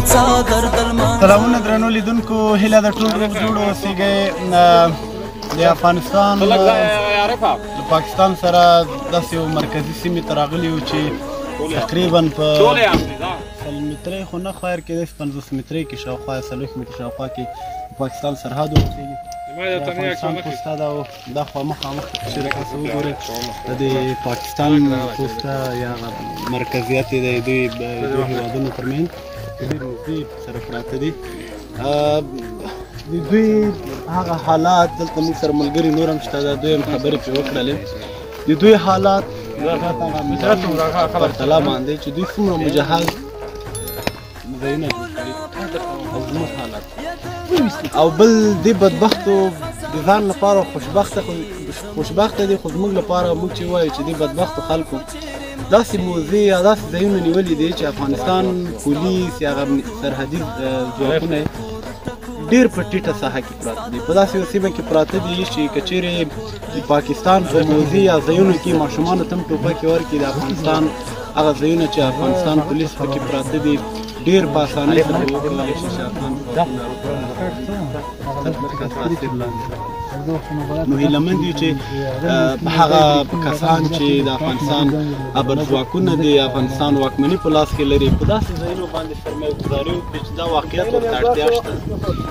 سلامونه درنو لیدونکو، هیله د ټول روغ جوړ اوسئ. د افغانستان له پاکستان سره داسې یو مرکزي سیمې ته راغلي یو چې تقریبا په 100 مترۍ خو نه خیر کېدای شي 50 مترۍ کې شاوخوا 40 متره شاوخوا کې پاکستان سرحد اوسېږي. د افغانستان پوسته ده او دا خوا مخامخ چې تاسو وګورئ د پاکستان پوسته یا مرکزیت یې د دوی هېوادونو ترمنځ ډېر نږدې سره پراته دي. د دوی هغه حالات دلته موږ سره ملګري نور هم شته، د دوی هم خبرې پرې وکړلې. د دوی حالات پرتله باندې چې دوی څومره مجهز ځایونه جوړ کړي او زموږ حالات او بل دې بدبختو د ځان لپاره خوشبخته دي، خو زموږ لپاره موږ چې وایو چې دې بدبختو خلکو داسې موضوع یا داسې ځایونه نیولي دي چې افغانستان پولیس یا سرحدي ځواکونه ډېر په ټیټه ساحه کې پراته دي، په داسې یو سیمه کې پراته دي چې که چیرې د پاکستان په موضوع یا ځایونو کې ماشومانو ته هم ټوپکې ورکړي، د افغانستان هغه ځایونه چې افغانستان پولیس پکې پراته دي ډېر په اسانۍ سره وکړلی شي چې نو هیلهمند یو چې هغه کسان چې د افغانستان ابرځواکونه دي، افغانستان واکمني په لاس کې لري، په داسې ځایونو باندې سرمایه ګزاري وکړي چې دا واقعیت ورته اړتیا شته.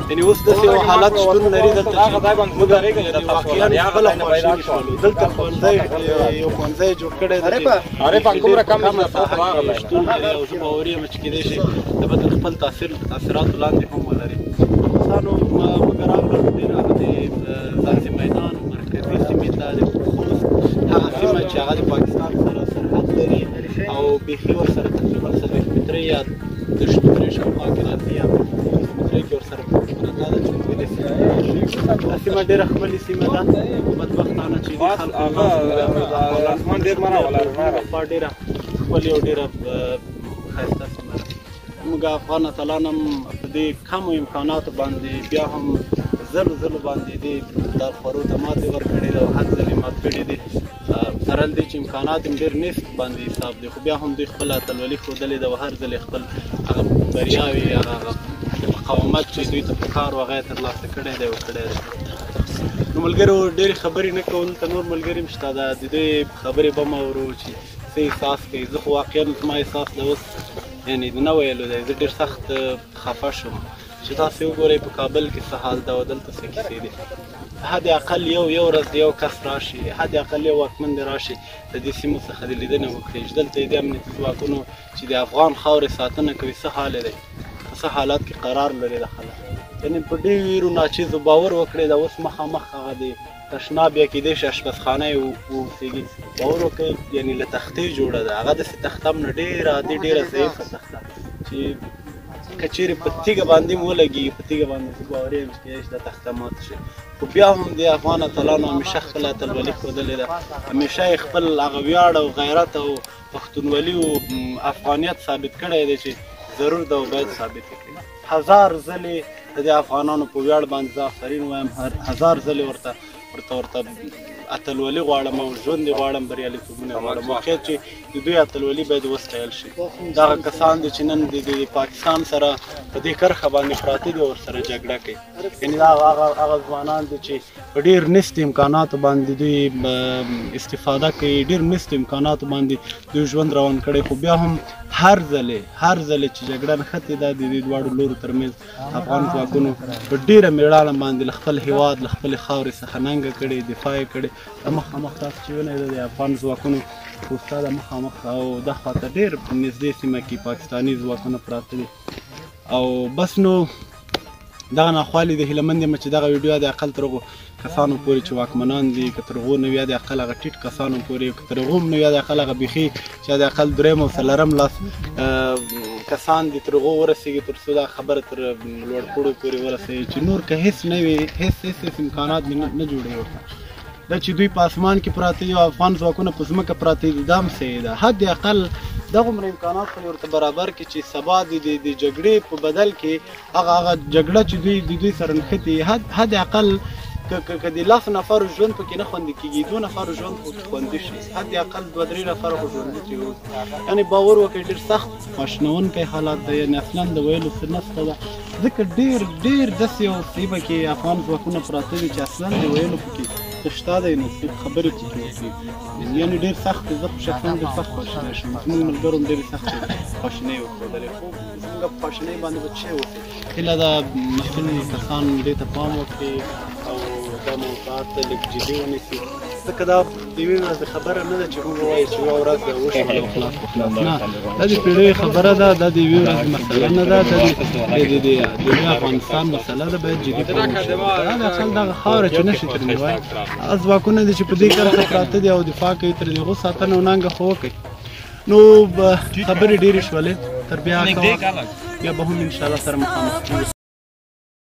یعنې اوس داسې یو حالت شتون لري دلته چې موږ واقعیا خپله خواشیني شولو. دلته یو ښوونځی جوړ کړی دی چې کمه ساحه کې شتون لري او زه باوري یم چې کیدای شي د به تر خپل تاثیراتو لاندې هم ولري. افغانستانو موږ راغلل ډېر هغه د ځاځي میدان مرکزي سیمې ته د خوست هغه سیمه چې هغه د پاکستان سره سرحد لري او بیخي ورسره تقریبا 40 مترۍ یا 30 مترۍ شاوخوا کې راځي یا 50 مترۍ کې ورسره پراته ده چې ښکلې سیمه ده. دا سیمه ډېره ښکلې سیمه ده، بدبختانه چې د خلکو ډېره ښکلې او ډېره ښایسته سیمه ده. موږ افغان اتلان هم په دې کمو امکاناتو باندې بیا هم زلو باندې دې لارښوونو ته ماتې ورکړې ده او هر ځل یې مات کړي دي. سره له دې چې امکانات هم ډېر نصف باندې حساب دي، خو بیا هم دوی خپله اتلولي ښودلې ده او هر ځل یې خپل هغه بریاوې هغه مقاومت چې دوی ته پکار و هغه یې ترلاسه کړی دی او کړی دی. نو ملګرو ډېرې خبرې نه کوو، دلته نور ملګري هم شته، د دوی خبرې به م اورو چې څه احساس کوي. زه خو واقعا زما احساس د اوس یعنې د نه ویلو دی، زه ډېر سخت خفه شوم چې تاسې وګورئ په کابل کې څه حال ده او دلته څه کیسې دي. حد اقل یو ورځ د یو کس راشي، حد اقل یو واکمن دی راشي د دې سیمو څخه د لیدنې وکړي چې دلته د امنیتي ځواکونو چې د افغان خاورې ساتنه کوي څه حال دی، په څه حالات کې قرار لري د خلک. یعنې په ډېرو ناچیزو باور وکړئ دا اوس مخامخ هغه د تشناب یا کیدای شي اشپزخانه یې واوسېږي، باور وکړئ یعنې له تختې جوړه ده، هغه داسې تخته هم نه ډېره عادي ډېره ضعیفه تخته چې که چیرې په تیږه باندې هم ولګېږي په تیږه باندې زه باوري یم چې کیدای شي دا تخته ماته شي. خو بیا هم د افغان اتلانو همیشه خپله اتلولي ښودلې ده، همیشه یې خپل هغه ویاړ او غیرت او پښتونولي او افغانیت ثابت کړی دی چې ضرور ده او باید ثابت یې کړي. هزار ځلې د دې افغانانو په ویاړ باندې زه آفرین وایم، هزار ځلې ورته اتلولي غواړم او ژوند یې غواړم، بریالیتوبونه یې غواړم. واقعیت چې د دوی اتلولي باید وستایل شي. دغه کسان دي چې نن د پاکستان سره په دې کرښه باندې پراته دي او ورسره جګړه کوي. یعنې دا هغه ځوانان دي چې په ډېر نصف امکاناتو باندې دوی استفاده کوي، ډېر نصف امکاناتو باندې دوی ژوند روان کړی، خو بیا هم هر ځلې چې جګړه نښتې ده د دې دواړو لورو ترمنځ افغان ځواکونو په ډېره مېړانه باندې له خپل هېواد له خپلې خاورې څخه ننګه کړې، دفاع یې کړې. د مخامخ تاسو چې وینئ د افغان ځواکونو پوسته د مخامخ او دا خواته ډېر نږدې سیمه کې پاکستاني ځواکونه پراته دي. او بس نو دغه ناخوالې د هیلهمند یم چې دغه ویډیو د اقل تر هغو کسانو پورې چې واکمنان دي، که تر هغو نه وي د اقل هغه ټیټ کسانو پورې، که تر هغو هم نه وي د اقل هغه بیخي چې د اقل درېیم او څلورم لاس کسان دي تر هغو ورسېږي تر څو دا خبره تر لوړ پوړو پورې ورسوي چې نور که هېڅ نه وي هېڅ امکانات نه جوړوي ورته. دا چې دوی په اسمان کې پراته دي او افغان ځواکونه په ځمکه پراته دي دا هم صحیح ده. حد اقل دغومره امکانات خو ورته برابر کړي چې سبا د جګړې په بدل کې هغه جګړه چې دوی سره نښتي حد اقل که د 10 نفرو ژوند پکې نه خوندي کېږي 2 نفرو ژوند پکې خوندي شي حد اقل 2-3 نفره خو ژوندي چې اوسي یعنې باور وکړئ ډېر سخت خواشینونکی حالات دی یعنې اصلا د ویلو څه نشته ده ځکه ډېر داسې یو سیمه کې افغان ځواکونه پراته دي چې اصلا د ویلو پکې څه شته دی نو خبرې پکې وکړي یعنې ډېر سخت دی زه خو شخصا ډېر سخت خواشینی شوم زموږ ملګرو هم ډېرې سختې خواشینۍ وښودلې خو زموږ په خواشینۍ باندې به څه شی وکړي هیله ده مسؤل کسان دې ته پام وکړي او دا موضوعات لږ جدي ونیسي ځکه دا د یوې ورځې خبره نه ده چې موږ ووایو چې یوه ورځ به وشي او خلاص نه دا د پیړیو خبره ده دا د یوې ورځې مسله نه ده دا د یوې افغانستان مسله ده باید جدي پام وشي دا د اصل دغه خاوره چې نشي ترې نیولی هغه ځواکونه دي چې په دې کرښه پراته دي او دفاع کوي تر هغو ساتنه او ننګه خو وکړي نو خبرې ډېرې شولې تر بیا به هم انشاءالله سره مخامخ کېږو